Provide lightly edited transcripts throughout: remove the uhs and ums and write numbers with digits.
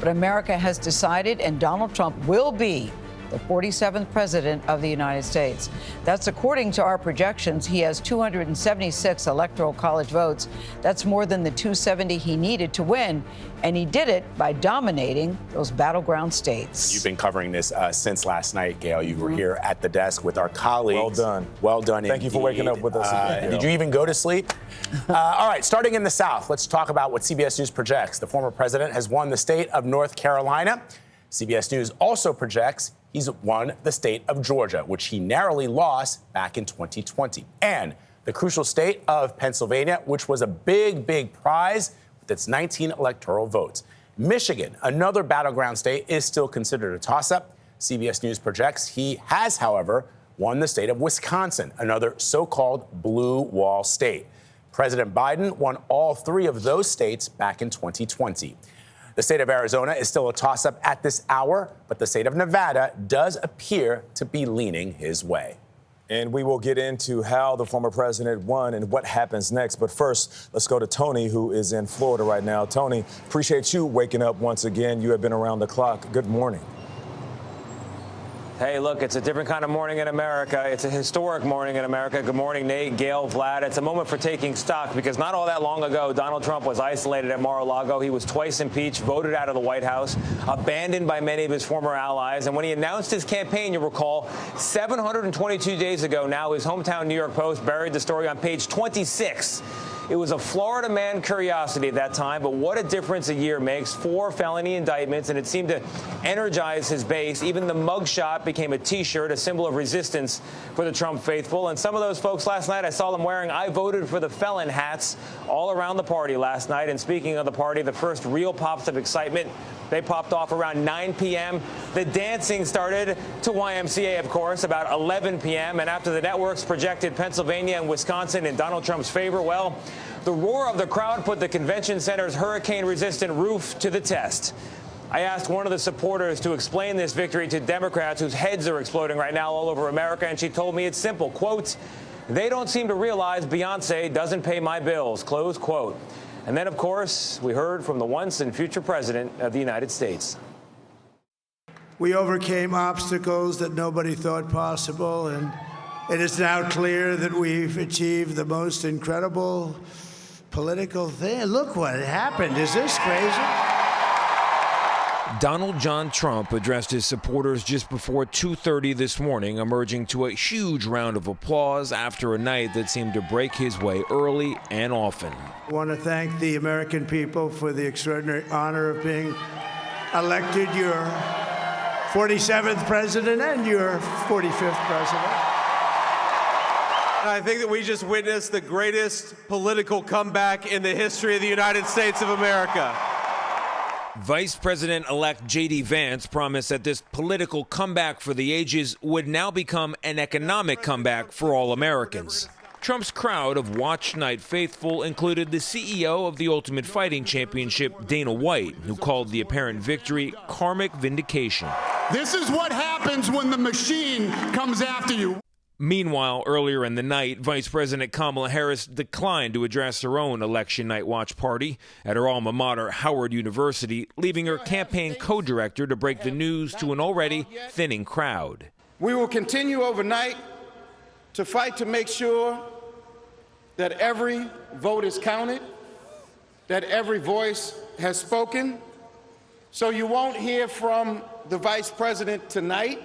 But America has decided, and Donald Trump will be the 47th president of the United States. That's according to our projections. He has 276 electoral college votes. That's more than the 270 he needed to win. And he did it by dominating those battleground states. You've been covering this since last night, Gayle. You were here at the desk with our colleagues. Well done. Well done. Thank you for waking up with us. Did you even go to sleep? All right, starting in the South, let's talk about what CBS News projects. The former president has won the state of North Carolina. CBS News also projects he's won the state of Georgia, which he narrowly lost back in 2020. And the crucial state of Pennsylvania, which was a big, big prize with its 19 electoral votes. Michigan, another battleground state, is still considered a toss-up. CBS News projects he has, however, won the state of Wisconsin, another so-called blue wall state. President Biden won all three of those states back in 2020. The state of Arizona is still a toss-up at this hour, but the state of Nevada does appear to be leaning his way. And we will get into how the former president won and what happens next. But first, let's go to Tony, who is in Florida right now. Tony, appreciate you waking up once again. You have been around the clock. Good morning. Hey, look, it's a different kind of morning in America. It's a historic morning in America. Good morning, Nate, Gayle, Vlad. It's a moment for taking stock because not all that long ago, Donald Trump was isolated at Mar-a-Lago. He was twice impeached, voted out of the White House, abandoned by many of his former allies. And when he announced his campaign, you'll recall, 722 days ago now, his hometown New York Post buried the story on page 26. It was a Florida man curiosity at that time, but what a difference a year makes. 4 felony indictments, and it seemed to energize his base. Even the mugshot became a T-shirt, a symbol of resistance for the Trump faithful. And some of those folks last night, I saw them wearing "I voted for the felon" hats all around the party last night. And speaking of the party, the first real pops of excitement, they popped off around 9 p.m. The dancing started to YMCA, of course, about 11 p.m. And after the networks projected Pennsylvania and Wisconsin in Donald Trump's favor, well, the roar of the crowd put the convention center's hurricane-resistant roof to the test. I asked one of the supporters to explain this victory to Democrats whose heads are exploding right now all over America, and she told me it's simple. Quote, "They don't seem to realize Beyonce doesn't pay my bills," close quote. And then, of course, we heard from the once and future president of the United States. We overcame obstacles that nobody thought possible, and it is now clear that we've achieved the most incredible political thing. Look what happened. Is this crazy? Donald John Trump addressed his supporters just before 2:30 this morning, emerging to a huge round of applause after a night that seemed to break his way early and often. I want to thank the American people for the extraordinary honor of being elected your 47th president and your 45th president. I think that we just witnessed the greatest political comeback in the history of the United States of America. Vice President-elect J.D. Vance promised that this political comeback for the ages would now become an economic comeback for all Americans. Trump's crowd of Watch Night faithful included the CEO of the Ultimate Fighting Championship, Dana White, who called the apparent victory karmic vindication. This is what happens when the machine comes after you. Meanwhile, earlier in the night, Vice President Kamala Harris declined to address her own election night watch party at her alma mater, Howard University, leaving her campaign co-director to break the news to an already thinning crowd. We will continue overnight to fight to make sure that every vote is counted, that every voice has spoken. So you won't hear from the Vice President tonight.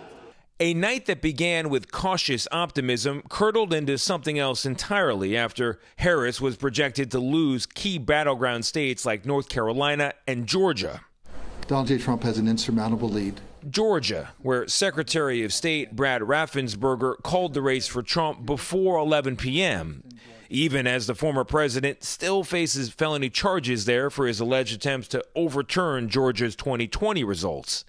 A night that began with cautious optimism curdled into something else entirely after Harris was projected to lose key battleground states like North Carolina and Georgia. Donald J. Trump has an insurmountable lead. Georgia, where Secretary of State Brad Raffensperger called the race for Trump before 11 p.m., even as the former president still faces felony charges there for his alleged attempts to overturn Georgia's 2020 results.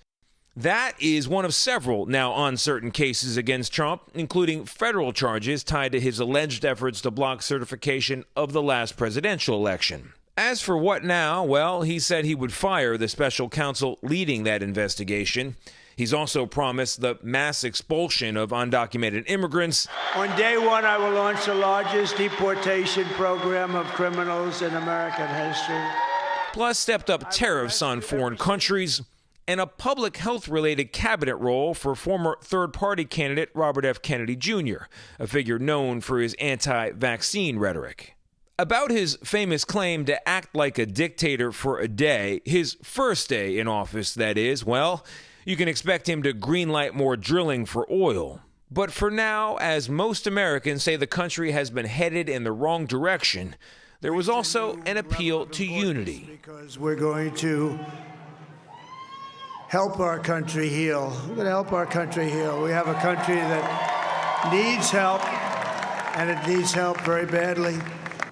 That is one of several now uncertain cases against Trump, including federal charges tied to his alleged efforts to block certification of the last presidential election. As for what now, well, he said he would fire the special counsel leading that investigation. He's also promised the mass expulsion of undocumented immigrants. On day one, I will launch the largest deportation program of criminals in American history. plus stepped up tariffs on foreign countries, and a public health-related cabinet role for former third-party candidate Robert F. Kennedy Jr., a figure known for his anti-vaccine rhetoric. About his famous claim to act like a dictator for a day, his first day in office, that is, well, you can expect him to greenlight more drilling for oil. But for now, as most Americans say the country has been headed in the wrong direction, there was also an appeal to unity. Because we're going to help our country heal. We're going to help our country heal. We have a country that needs help, and it needs help very badly.